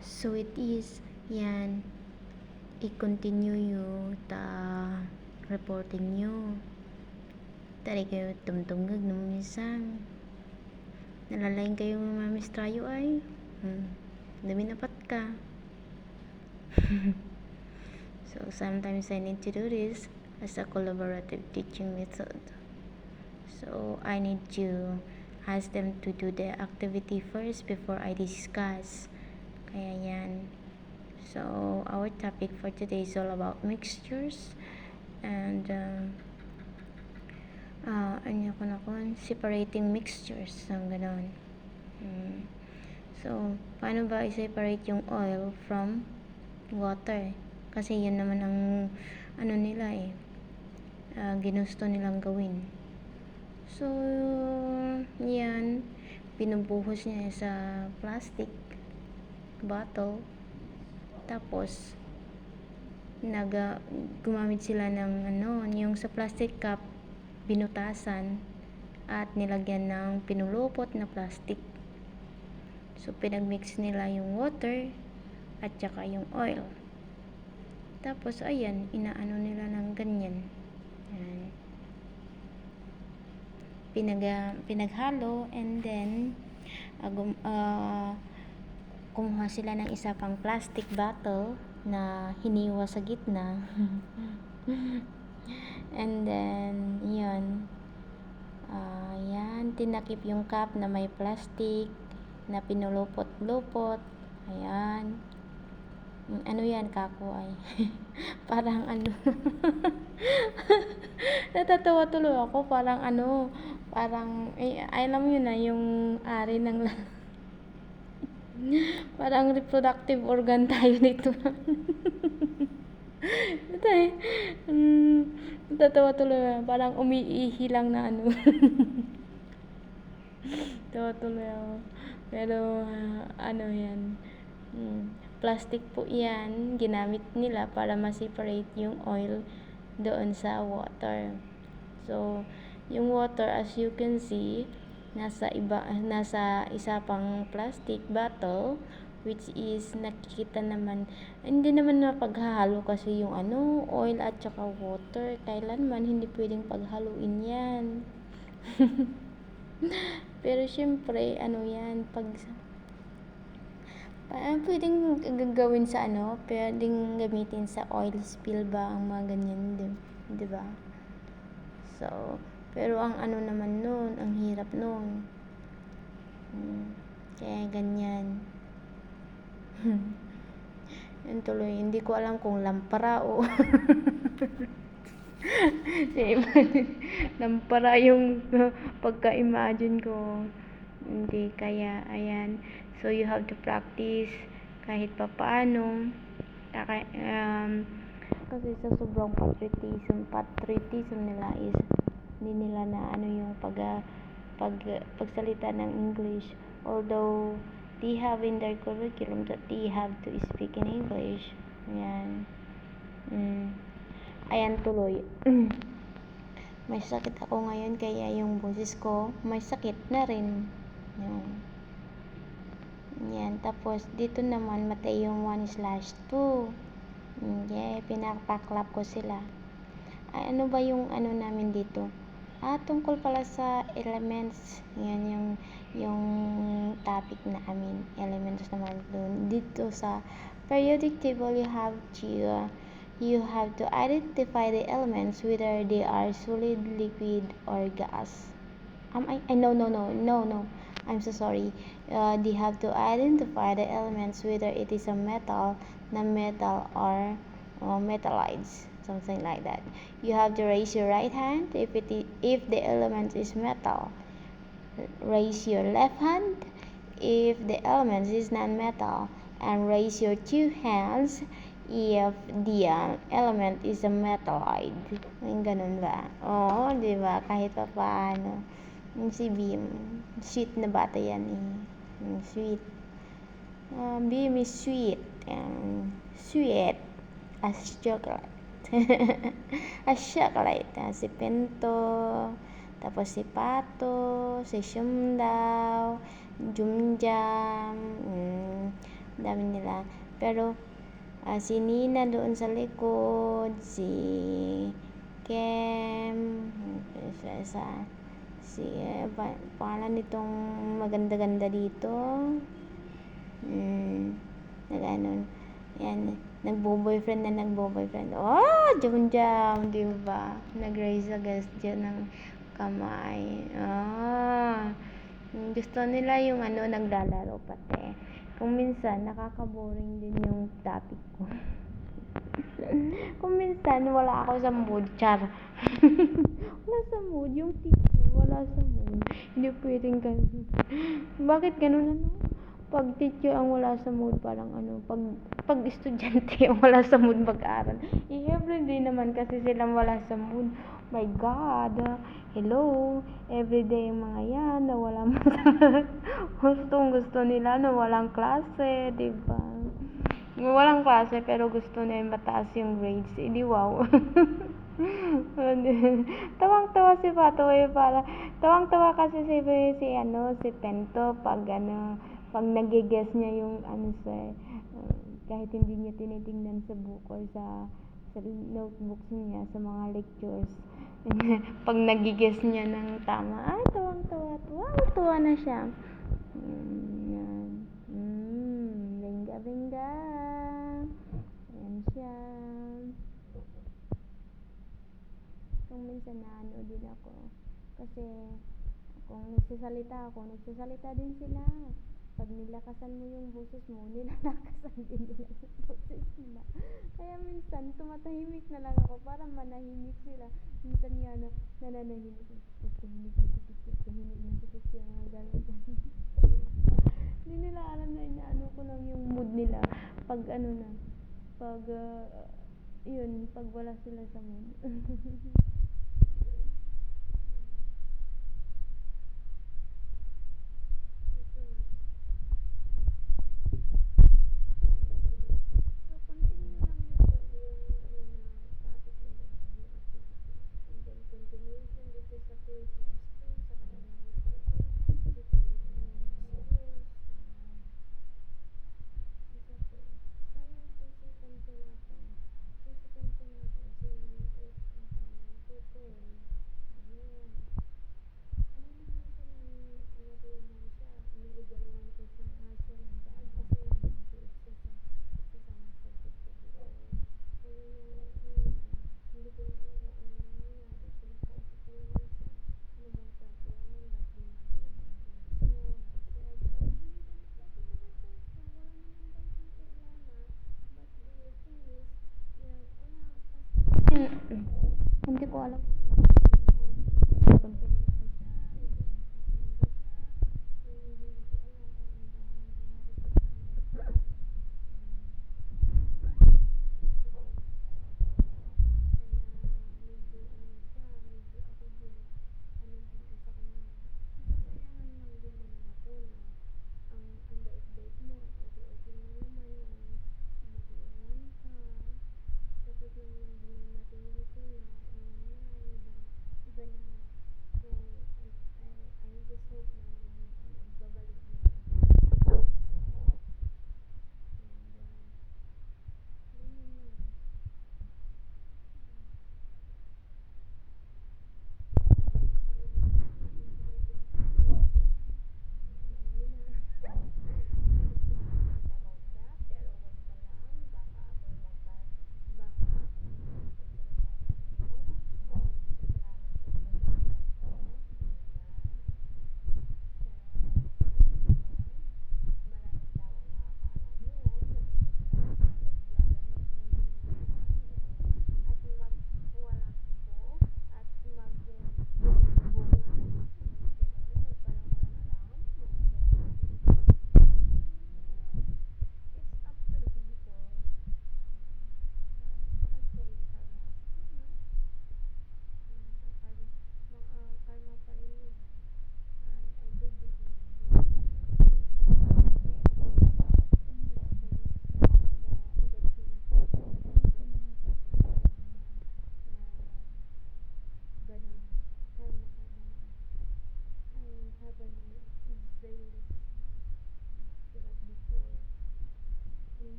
So it is, yan, i-continue yung reporting nyo. Tari kayo tumtunggag na minsan. Nalalain kayo mamistrayo ay. Dami napat ka. So sometimes I need to do this as a collaborative teaching method. So I need to ask them to do the activity first before I discuss. Kaya yan. So our topic for today is all about mixtures and separating mixtures ng ganon. So paano ba i-separate yung oil from water? Kasi yun naman ang nila ginusto nilang gawin. So yan, pinubuhos niya sa plastic bottle, tapos gumamit sila ng yung sa plastic cup binutasan at nilagyan ng pinulupot na plastic. So pinagmix nila yung water at saka yung oil, tapos ayan, inaano nila ng ganyan. Ayan. Pinaghalo, and then kumuha sila ng isa pang plastic bottle na hiniwa sa gitna. And then yan, tinakip yung cup na may plastic na pinulupot-lupot. Ayan, yan kako ay parang natatawa tuloy ako, parang alam mo yun na yung ari ng parang reproductive organ tayo nito. Natatawa tuloy, parang umiihi lang na tawa tuloy ako. Pero yan, plastic po yan, ginamit nila para ma-separate yung oil doon sa water. So yung water, as you can see, nasa isa pang plastic bottle, which is nakikita naman, hindi naman mapaghahalo kasi yung oil at saka water, kailanman hindi pwedeng paghaluin yan. Pero syempre yan, pwedeng gagawin sa pwedeng gamitin sa oil spill ba, ang mga ganyan, di ba? So pero ang naman nun, ang hirap nun. Kaya ganyan. Yan tuloy, hindi ko alam kung lampara o lampara yung pagka-imagine ko. Hindi, kaya ayan. So you have to practice kahit papaano. Kasi sa sobrang patriotism nila is hindi nila na yung pagsalita ng English, although they have in their curriculum that they have to speak in English. Ayan. Ayan tuloy. May sakit ako ngayon, kaya yung boses ko may sakit na rin. Yan. Tapos dito naman matay yung 1/2. Pinapaklap ko sila. Ay, ano ba yung namin dito? Tungkol pala sa elements. Yan yung topic namin. Elements naman doon. Dito sa periodic table, you have to identify the elements, whether they are solid, liquid, or gas. No. I'm so sorry. They have to identify the elements, whether it is a metal, non-metal, or metallides, something like that. You have to raise your right hand if the element is metal. Raise your left hand if the element is non-metal, and raise your two hands if the element is a metallide. Ganun ba? Oo, di ba? Kahit pa paano. Si Beam, sweet na bata yan sweet. Beam is sweet. Sweet as chocolate. As chocolate. Si Pinto, tapos si Pato, si Shumdaw, Jumjam, dami nila. Pero si Nina doon sa likod, si Kem, si pangalan nitong maganda-ganda dito, nag-ano, yan, nagbo-boyfriend. Jam, diba? Nag-raise against dyan ng kamay. Gusto nila yung naglalaro pati. Kung minsan, nakaka-boring din yung topic ko. Kung minsan, wala ako sa mood, char. Wala sa mood, yung teacher, wala sa mood. Hindi pwedeng ganun. Bakit ganun Pag teacher ang wala sa mood, parang pag estudyante ang wala sa mood mag-aral. Everyday naman kasi silang wala sa mood. My God, hello, everyday yung mga yan na walang gusto nila na walang klase, diba? Walang klase pero gusto nila mataas yung grades. Di wow. Tawang-tawa si Patoy para. Tawang-tawa kasi si Pento pag pag nagigess niya yung kahit hindi niya tinitingnan sa book or sa notebooks niya sa mga lectures. Pag nagigess niya ng tama, tawang-tawa. Wow, tuwa na siya. Yan. Benga. Ayan siya. Kung minsan din ako. Kasi kung nagsasalita din sila. Pag nilakasan mo yung boses mo, nilalakasan din nila yung boses nila. Kaya minsan, tumatahimik na lang ako para manahimik sila. Minsan nga nananahimik. Tahimik na si teacher, mga gano'n. Hindi nila alam na inaano ko lang yung mood nila. Pag pag wala sila sa mood. Hindi ko alam.